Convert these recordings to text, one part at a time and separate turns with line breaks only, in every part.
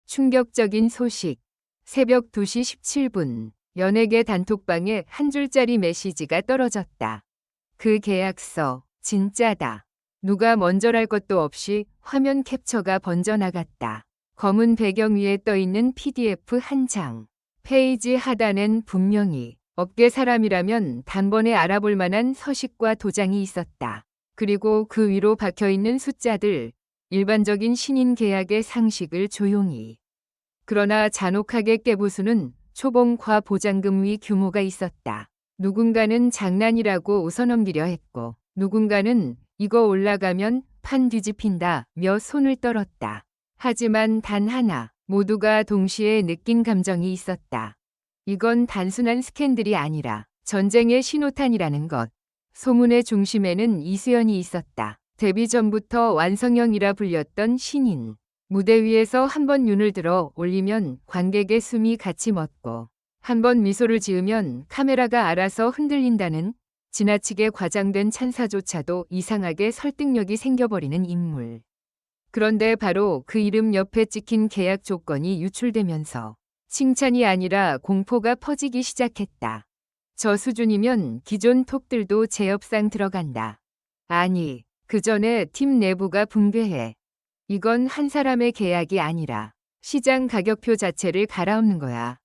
충격적인 소식. 새벽 2시 17분. 연예계 단톡방에 한 줄짜리 메시지가 떨어졌다. 그 계약서, 진짜다. 누가 먼저랄 것도 없이 화면 캡처가 번져나갔다. 검은 배경 위에 떠있는 PDF 한 장. 페이지 하단엔 분명히 업계 사람이라면 단번에 알아볼 만한 서식과 도장이 있었다. 그리고 그 위로 박혀있는 숫자들, 일반적인 신인 계약의 상식을 조용히. 그러나 잔혹하게 깨부수는 초봉과 보장금 위 규모가 있었다. 누군가는 장난이라고 웃어넘기려 했고, 누군가는 이거 올라가면 판 뒤집힌다며 손을 떨었다. 하지만 단 하나, 모두가 동시에 느낀 감정이 있었다. 이건 단순한 스캔들이 아니라 전쟁의 신호탄이라는 것. 소문의 중심에는 이수연이 있었다. 데뷔 전부터 완성형이라 불렸던 신인. 무대 위에서 한번 눈을 들어 올리면 관객의 숨이 같이 멎고, 한번 미소를 지으면 카메라가 알아서 흔들린다는 지나치게 과장된 찬사조차도 이상하게 설득력이 생겨버리는 인물. 그런데 바로 그 이름 옆에 찍힌 계약 조건이 유출되면서 칭찬이 아니라 공포가 퍼지기 시작했다. 저 수준이면 기존 톱들도 제협상 들어간다. 아니, 그 전에 팀 내부가 붕괴해. 이건 한 사람의 계약이 아니라 시장 가격표 자체를 갈아엎는 거야.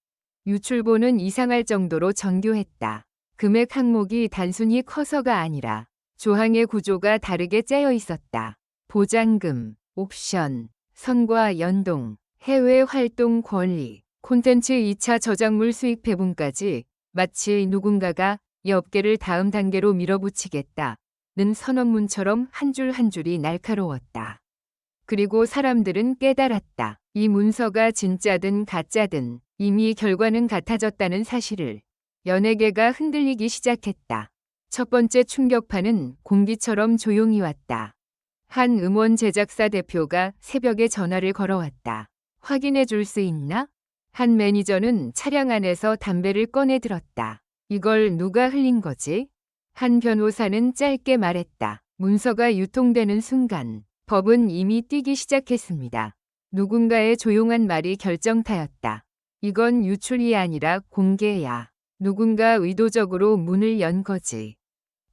유출보는 이상할 정도로 정교했다. 금액 항목이 단순히 커서가 아니라 조항의 구조가 다르게 짜여 있었다. 보장금, 옵션, 선과 연동, 해외 활동 권리, 콘텐츠 2차 저작물 수익 배분까지 마치 누군가가 이 업계를 다음 단계로 밀어붙이겠다는 선언문처럼 한 줄 한 줄이 날카로웠다. 그리고 사람들은 깨달았다. 이 문서가 진짜든 가짜든 이미 결과는 같아졌다는 사실을. 연예계가 흔들리기 시작했다. 첫 번째 충격파는 공기처럼 조용히 왔다. 한 음원 제작사 대표가 새벽에 전화를 걸어왔다. 확인해 줄 수 있나? 한 매니저는 차량 안에서 담배를 꺼내 들었다. 이걸 누가 흘린 거지? 한 변호사는 짧게 말했다. 문서가 유통되는 순간 법은 이미 뛰기 시작했습니다. 누군가의 조용한 말이 결정타였다. 이건 유출이 아니라 공개야. 누군가 의도적으로 문을 연 거지.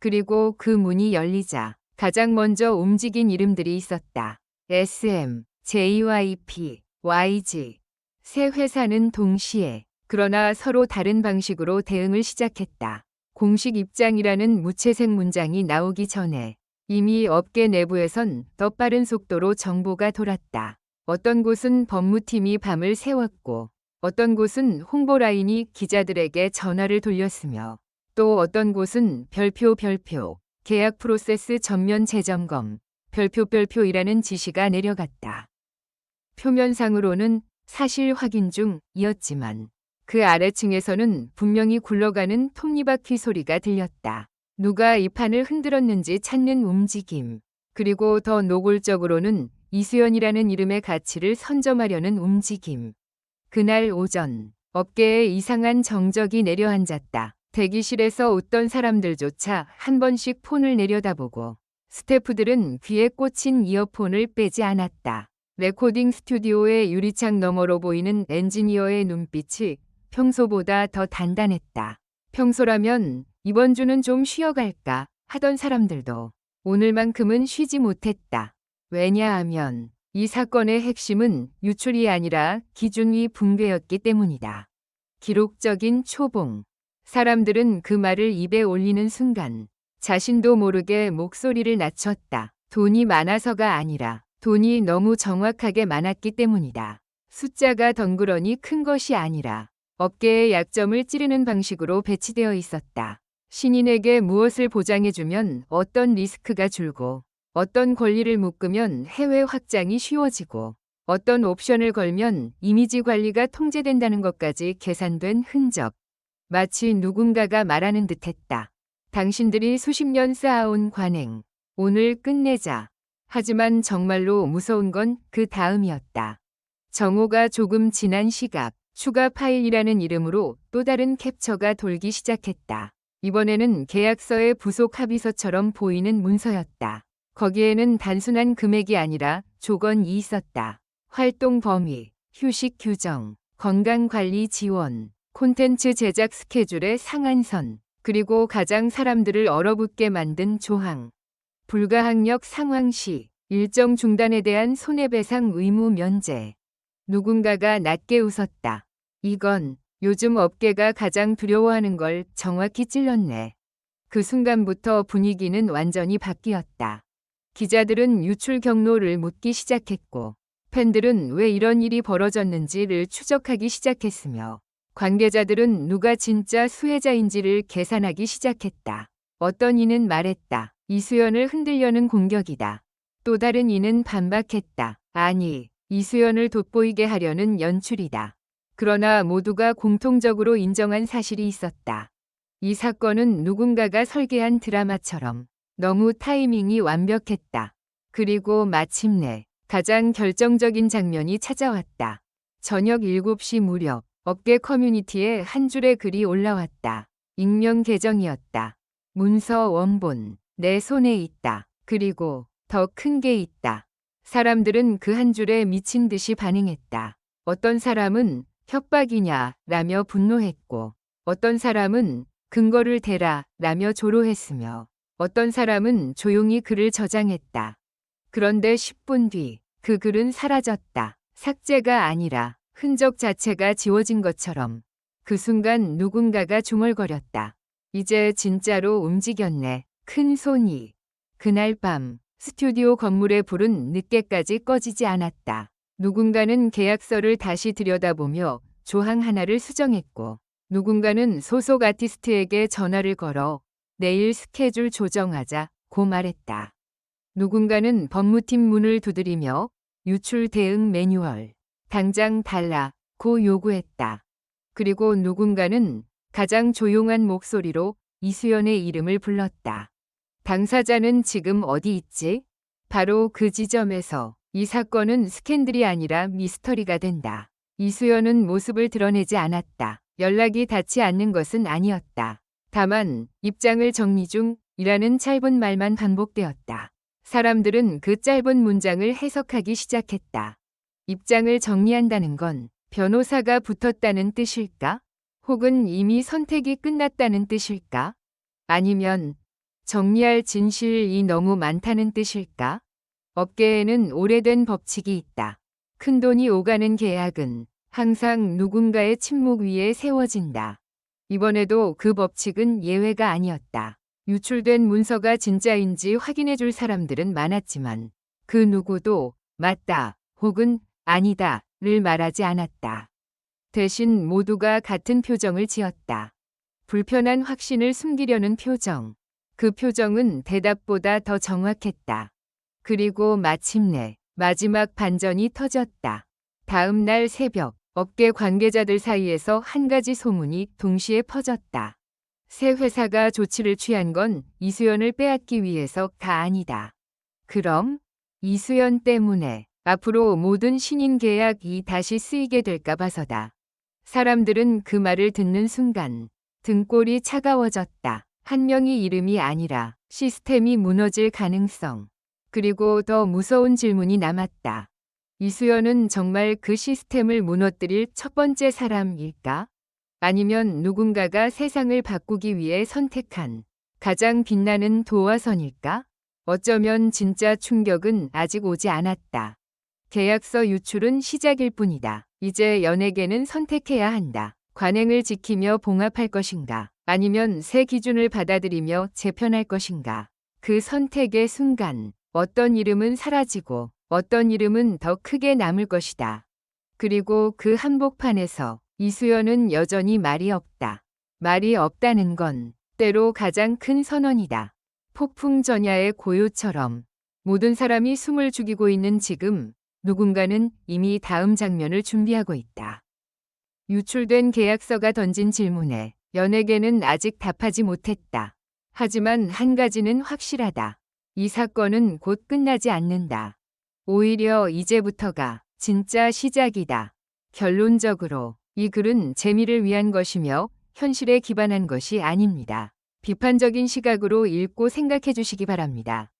그리고 그 문이 열리자 가장 먼저 움직인 이름들이 있었다. SM, JYP, YG. 세 회사는 동시에, 그러나 서로 다른 방식으로 대응을 시작했다. 공식 입장이라는 무채색 문장이 나오기 전에 이미 업계 내부에선 더 빠른 속도로 정보가 돌았다. 어떤 곳은 법무팀이 밤을 새웠고, 어떤 곳은 홍보 라인이 기자들에게 전화를 돌렸으며, 또 어떤 곳은 별표, 계약 프로세스 전면 재점검, 별표이라는 지시가 내려갔다. 표면상으로는 사실 확인 중이었지만 그 아래층에서는 분명히 굴러가는 톱니바퀴 소리가 들렸다. 누가 이 판을 흔들었는지 찾는 움직임. 그리고 더 노골적으로는 이수연이라는 이름의 가치를 선점하려는 움직임. 그날 오전 업계에 이상한 정적이 내려앉았다. 대기실에서 웃던 사람들조차 한 번씩 폰을 내려다보고 스태프들은 귀에 꽂힌 이어폰을 빼지 않았다. 레코딩 스튜디오의 유리창 너머로 보이는 엔지니어의 눈빛이 평소보다 더 단단했다. 평소라면 이번 주는 좀 쉬어갈까 하던 사람들도 오늘만큼은 쉬지 못했다. 왜냐하면 이 사건의 핵심은 유출이 아니라 기준위 붕괴였기 때문이다. 기록적인 초봉. 사람들은 그 말을 입에 올리는 순간 자신도 모르게 목소리를 낮췄다. 돈이 많아서가 아니라 돈이 너무 정확하게 많았기 때문이다. 숫자가 덩그러니 큰 것이 아니라 업계의 약점을 찌르는 방식으로 배치되어 있었다. 신인에게 무엇을 보장해주면 어떤 리스크가 줄고, 어떤 권리를 묶으면 해외 확장이 쉬워지고, 어떤 옵션을 걸면 이미지 관리가 통제된다는 것까지 계산된 흔적. 마치 누군가가 말하는 듯했다. 당신들이 수십 년 쌓아온 관행, 오늘 끝내자. 하지만 정말로 무서운 건 그 다음이었다. 정오가 조금 지난 시각, 추가 파일이라는 이름으로 또 다른 캡처가 돌기 시작했다. 이번에는 계약서의 부속 합의서처럼 보이는 문서였다. 거기에는 단순한 금액이 아니라 조건이 있었다. 활동 범위, 휴식 규정, 건강관리 지원, 콘텐츠 제작 스케줄의 상한선, 그리고 가장 사람들을 얼어붙게 만든 조항. 불가항력 상황 시 일정 중단에 대한 손해배상 의무 면제. 누군가가 낮게 웃었다. 이건 요즘 업계가 가장 두려워하는 걸 정확히 찔렀네. 그 순간부터 분위기는 완전히 바뀌었다. 기자들은 유출 경로를 묻기 시작했고, 팬들은 왜 이런 일이 벌어졌는지를 추적하기 시작했으며, 관계자들은 누가 진짜 수혜자인지를 계산하기 시작했다. 어떤 이는 말했다. 이수연을 흔들려는 공격이다. 또 다른 이는 반박했다. 아니, 이수연을 돋보이게 하려는 연출이다. 그러나 모두가 공통적으로 인정한 사실이 있었다. 이 사건은 누군가가 설계한 드라마처럼 너무 타이밍이 완벽했다. 그리고 마침내 가장 결정적인 장면이 찾아왔다. 저녁 7시 무렵 업계 커뮤니티에 한 줄의 글이 올라왔다. 익명 계정이었다. 문서 원본, 내 손에 있다. 그리고 더 큰 게 있다. 사람들은 그 한 줄에 미친 듯이 반응했다. 어떤 사람은 협박이냐 라며 분노했고, 어떤 사람은 근거를 대라 라며 조로했으며, 어떤 사람은 조용히 글을 저장했다. 그런데 10분 뒤 그 글은 사라졌다. 삭제가 아니라 흔적 자체가 지워진 것처럼. 그 순간 누군가가 중얼거렸다. 이제 진짜로 움직였네. 큰 손이. 그날 밤 스튜디오 건물의 불은 늦게까지 꺼지지 않았다. 누군가는 계약서를 다시 들여다보며 조항 하나를 수정했고, 누군가는 소속 아티스트에게 전화를 걸어 내일 스케줄 조정하자고 말했다. 누군가는 법무팀 문을 두드리며 유출 대응 매뉴얼 당장 달라고 요구했다. 그리고 누군가는 가장 조용한 목소리로 이수연의 이름을 불렀다. 당사자는 지금 어디 있지? 바로 그 지점에서 이 사건은 스캔들이 아니라 미스터리가 된다. 이수연은 모습을 드러내지 않았다. 연락이 닿지 않는 것은 아니었다. 다만 입장을 정리 중이라는 짧은 말만 반복되었다. 사람들은 그 짧은 문장을 해석하기 시작했다. 입장을 정리한다는 건 변호사가 붙었다는 뜻일까? 혹은 이미 선택이 끝났다는 뜻일까? 아니면 정리할 진실이 너무 많다는 뜻일까? 업계에는 오래된 법칙이 있다. 큰돈이 오가는 계약은 항상 누군가의 침묵 위에 세워진다. 이번에도 그 법칙은 예외가 아니었다. 유출된 문서가 진짜인지 확인해 줄 사람들은 많았지만 그 누구도 맞다 혹은 아니다를 말하지 않았다. 대신 모두가 같은 표정을 지었다. 불편한 확신을 숨기려는 표정. 그 표정은 대답보다 더 정확했다. 그리고 마침내 마지막 반전이 터졌다. 다음 날 새벽 업계 관계자들 사이에서 한 가지 소문이 동시에 퍼졌다. 새 회사가 조치를 취한 건 이수연을 빼앗기 위해서가 아니다. 그럼 이수연 때문에 앞으로 모든 신인 계약이 다시 쓰이게 될까 봐서다. 사람들은 그 말을 듣는 순간 등골이 차가워졌다. 한 명의 이름이 아니라 시스템이 무너질 가능성. 그리고 더 무서운 질문이 남았다. 이수연은 정말 그 시스템을 무너뜨릴 첫 번째 사람일까? 아니면 누군가가 세상을 바꾸기 위해 선택한 가장 빛나는 도화선일까? 어쩌면 진짜 충격은 아직 오지 않았다. 계약서 유출은 시작일 뿐이다. 이제 연예계는 선택해야 한다. 관행을 지키며 봉합할 것인가? 아니면 새 기준을 받아들이며 재편할 것인가? 그 선택의 순간 어떤 이름은 사라지고 어떤 이름은 더 크게 남을 것이다. 그리고 그 한복판에서 이수연은 여전히 말이 없다. 말이 없다는 건 때로 가장 큰 선언이다. 폭풍 전야의 고요처럼 모든 사람이 숨을 죽이고 있는 지금 누군가는 이미 다음 장면을 준비하고 있다. 유출된 계약서가 던진 질문에 연예계는 아직 답하지 못했다. 하지만 한 가지는 확실하다. 이 사건은 곧 끝나지 않는다. 오히려 이제부터가 진짜 시작이다. 결론적으로 이 글은 재미를 위한 것이며 현실에 기반한 것이 아닙니다. 비판적인 시각으로 읽고 생각해 주시기 바랍니다.